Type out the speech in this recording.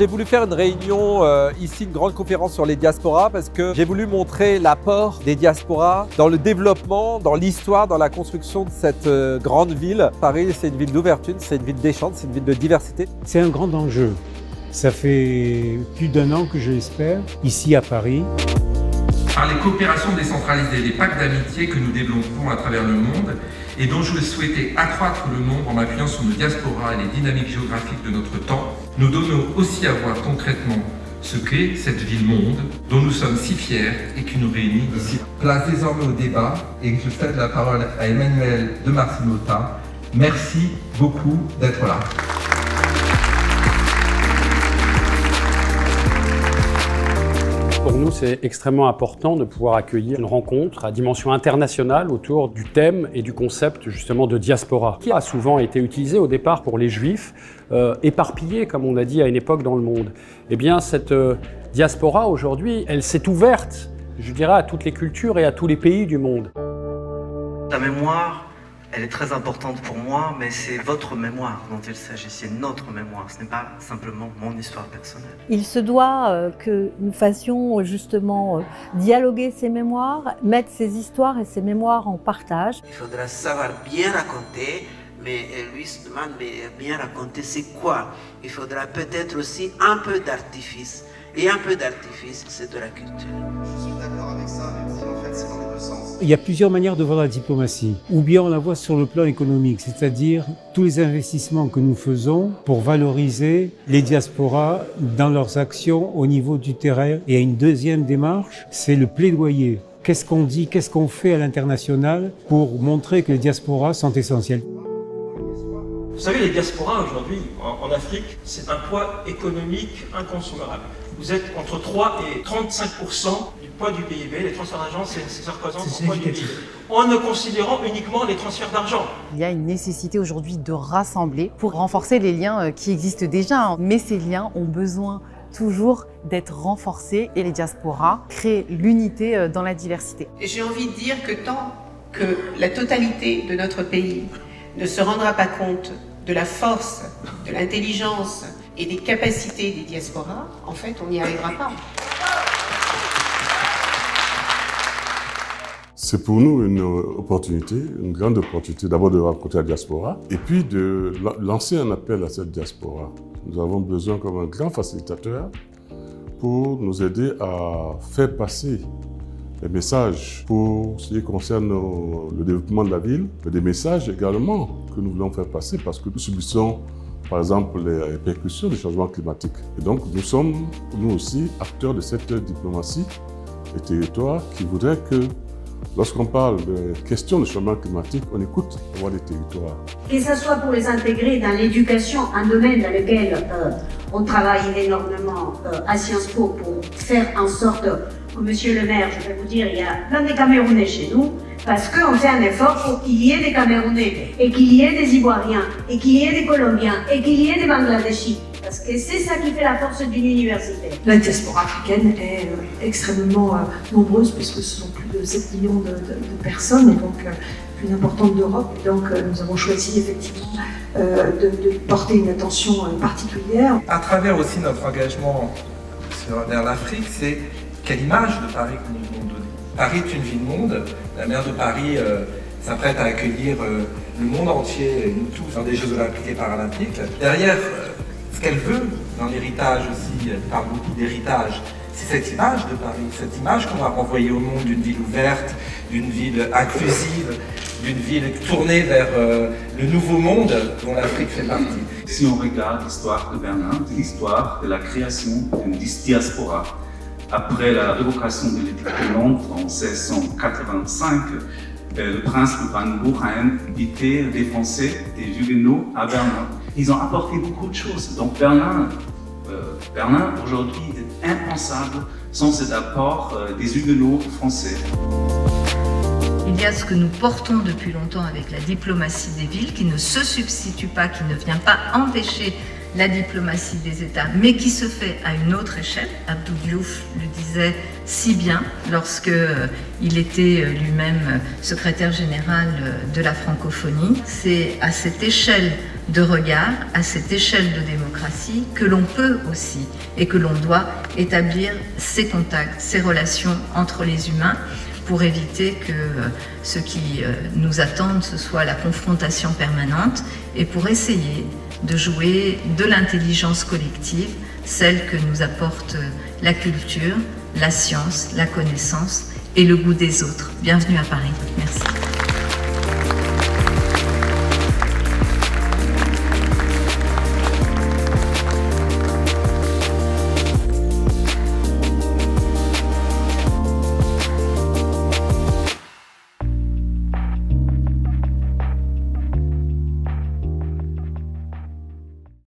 j'ai voulu faire une réunion ici, une grande conférence sur les diasporas parce que j'ai voulu montrer l'apport des diasporas dans le développement, dans l'histoire, dans la construction de cette grande ville. Paris, c'est une ville d'ouverture, c'est une ville d'échange, c'est une ville de diversité. C'est un grand enjeu. Ça fait plus d'1 an que je l'espère, ici à Paris. Par les coopérations décentralisées, les pactes d'amitié que nous développons à travers le monde et dont je souhaitais accroître le nombre en m'appuyant sur nos diasporas et les dynamiques géographiques de notre temps, nous donnons aussi à voir concrètement ce qu'est cette ville-monde dont nous sommes si fiers et qui nous réunit ici. Place désormais au débat et je cède la parole à Emmanuel de Marcinota. Merci beaucoup d'être là. Pour nous, c'est extrêmement important de pouvoir accueillir une rencontre à dimension internationale autour du thème et du concept justement de diaspora, qui a souvent été utilisé au départ pour les Juifs, éparpillés, comme on a dit à une époque dans le monde. Eh bien, cette diaspora, aujourd'hui, elle s'est ouverte, je dirais, à toutes les cultures et à tous les pays du monde. La mémoire, elle est très importante pour moi, mais c'est votre mémoire dont il s'agit, c'est notre mémoire, ce n'est pas simplement mon histoire personnelle. Il se doit que nous fassions justement dialoguer ces mémoires, mettre ces histoires et ces mémoires en partage. Il faudra savoir bien raconter, mais lui se demande, mais bien raconter c'est quoi? Il faudra peut-être aussi un peu d'artifice, et un peu d'artifice, c'est de la culture. Je suis d'accord avec ça, même si en fait c'est dans les deux sens. Il y a plusieurs manières de voir la diplomatie. Ou bien on la voit sur le plan économique, c'est-à-dire tous les investissements que nous faisons pour valoriser les diasporas dans leurs actions au niveau du terrain. Et une deuxième démarche, c'est le plaidoyer. Qu'est-ce qu'on dit, qu'est-ce qu'on fait à l'international pour montrer que les diasporas sont essentielles. Vous savez, les diasporas aujourd'hui en Afrique, c'est un poids économique incommensurable. Vous êtes entre 3 et 35% du poids du PIB. Les transferts d'argent, ça représente le poids du PIB. En ne considérant uniquement les transferts d'argent. Il y a une nécessité aujourd'hui de rassembler pour renforcer les liens qui existent déjà. Mais ces liens ont besoin toujours d'être renforcés et les diasporas créent l'unité dans la diversité. Et j'ai envie de dire que tant que la totalité de notre pays ne se rendra pas compte de la force, de l'intelligence et des capacités des diasporas, en fait, on n'y arrivera pas. C'est pour nous une opportunité, une grande opportunité d'abord de rencontrer la diaspora et puis de lancer un appel à cette diaspora. Nous avons besoin comme un grand facilitateur pour nous aider à faire passer les messages pour ce qui concerne le développement de la ville, mais des messages également que nous voulons faire passer parce que nous subissons par exemple les répercussions du changement climatique. Et donc nous sommes, nous aussi, acteurs de cette diplomatie des territoires qui voudraient que lorsqu'on parle de questions de changement climatique, on écoute la voix des territoires. Que ce soit pour les intégrer dans l'éducation, un domaine dans lequel on travaille énormément à Sciences Po pour faire en sorte, Monsieur le maire, je vais vous dire, il y a plein de Camerounais chez nous, parce qu'on fait un effort pour qu'il y ait des Camerounais, et qu'il y ait des Ivoiriens, et qu'il y ait des Colombiens, et qu'il y ait des Bangladeshis. Parce que c'est ça qui fait la force d'une université. La diaspora africaine est extrêmement nombreuse, puisque ce sont plus de 7 millions de personnes, et donc plus importante d'Europe. Et donc nous avons choisi effectivement de porter une attention particulière. À travers aussi notre engagement vers l'Afrique, c'est quelle image de Paris que nous voulons donner. Paris est une ville-monde. La maire de Paris s'apprête à accueillir le monde entier, nous tous, dans des Jeux Olympiques et Paralympiques. Derrière ce qu'elle veut, dans l'héritage aussi, elle parle beaucoup d'héritage, c'est cette image de Paris, cette image qu'on va renvoyer au monde d'une ville ouverte, d'une ville inclusive, d'une ville tournée vers le nouveau monde dont l'Afrique fait partie. Si on regarde l'histoire de Berlin, c'est l'histoire de la création d'une diaspora. Après la révocation de l'édit de Londres en 1685, le prince de Brandenburg était des Français, des Huguenots à Berlin. Ils ont apporté beaucoup de choses. Donc Berlin aujourd'hui est impensable sans cet apport des Huguenots français. Il y a ce que nous portons depuis longtemps avec la diplomatie des villes, qui ne se substitue pas, qui ne vient pas empêcher la diplomatie des États, mais qui se fait à une autre échelle. Abdou Diouf le disait si bien lorsque il était lui-même secrétaire général de la francophonie. C'est à cette échelle de regard à cette échelle de démocratie que l'on peut aussi et que l'on doit établir ces contacts, ces relations entre les humains pour éviter que ce qui nous attend ce soit la confrontation permanente et pour essayer de jouer de l'intelligence collective, celle que nous apporte la culture, la science, la connaissance et le goût des autres. Bienvenue à Paris. Merci.